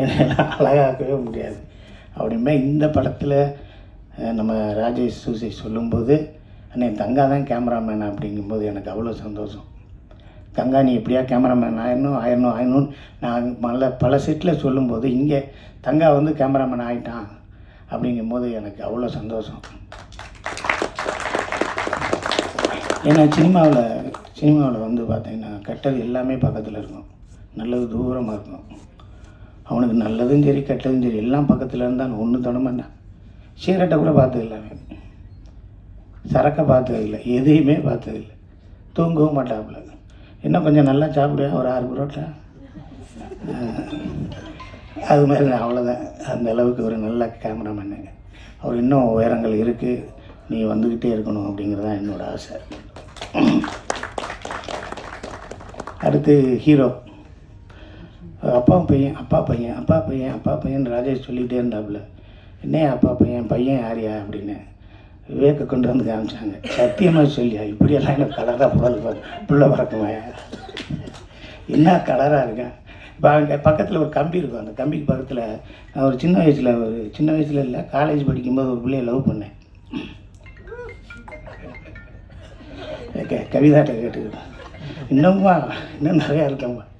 என்னெல்லாம் அழகாக்கவே முடியாது. அப்படிமே இந்த படத்தில் நம்ம ராஜேஷ் சூசி சொல்லும்போது அண்ணே தங்கா தான் கேமராமேன் அப்படிங்கும்போது எனக்கு அவ்வளோ சந்தோஷம். தங்கா நீ எப்படியா கேமராமேன் ஆயிடணும் நான் பல செட்டில் சொல்லும்போது இங்கே தங்கா வந்து கேமராமேன் ஆகிட்டான் அப்படிங்கும்போது எனக்கு அவ்வளோ சந்தோஷம். ஏன்னா சினிமாவில் வந்து பார்த்திங்கன்னா கெட்டது எல்லாமே பக்கத்தில் இருக்கும், நல்லது தூரமாக இருக்கும். அவனுக்கு நல்லதும் சரி கெட்டதும் சரி எல்லாம் பக்கத்தில் இருந்தால் ஒன்று தொடமாட்டான். சிகரெட்டை கூட பார்த்ததில்லை, சரக்கை பார்த்ததில்லை, எதையுமே பார்த்ததில்லை, தூங்கவும் மாட்டாப்புல. இன்னும் கொஞ்சம் நல்லா சாப்பிடுவேன், ஒரு 6 புரோட்டா, அது மாதிரி அவ்வளோதான். அந்த அளவுக்கு ஒரு நல்ல கேமராமேனு. அவர் இன்னும் உயரங்கள் இருக்குது, நீ வந்துக்கிட்டே இருக்கணும் அப்படிங்கிறது தான் என்னோடய ஆசை. அடுத்து ஹீரோ அப்பா பையன் ராஜேஷ் சொல்லிகிட்டே இருந்தாப்புல. என்ன அப்பா பையன் யாரியா அப்படின்னு விவேக்கை கொண்டு வந்து காமிச்சாங்க. சத்தியமாக சொல்லியா இப்படியெல்லாம் எனக்கு கலராக புள்ள பறக்குமா, என்ன கலராக இருக்கேன். இப்போ அங்கே பக்கத்தில் ஒரு கம்பி இருக்கும், அந்த கம்பிக்கு பக்கத்தில் நான் ஒரு சின்ன வயசில் இல்லை, காலேஜ் படிக்கும்போது ஒரு பிள்ளையை லவ் பண்ணேன். கவிதாட்ட கேட்டுக்கிட்டேன். இன்னும் நிறையா இருக்கம்மா,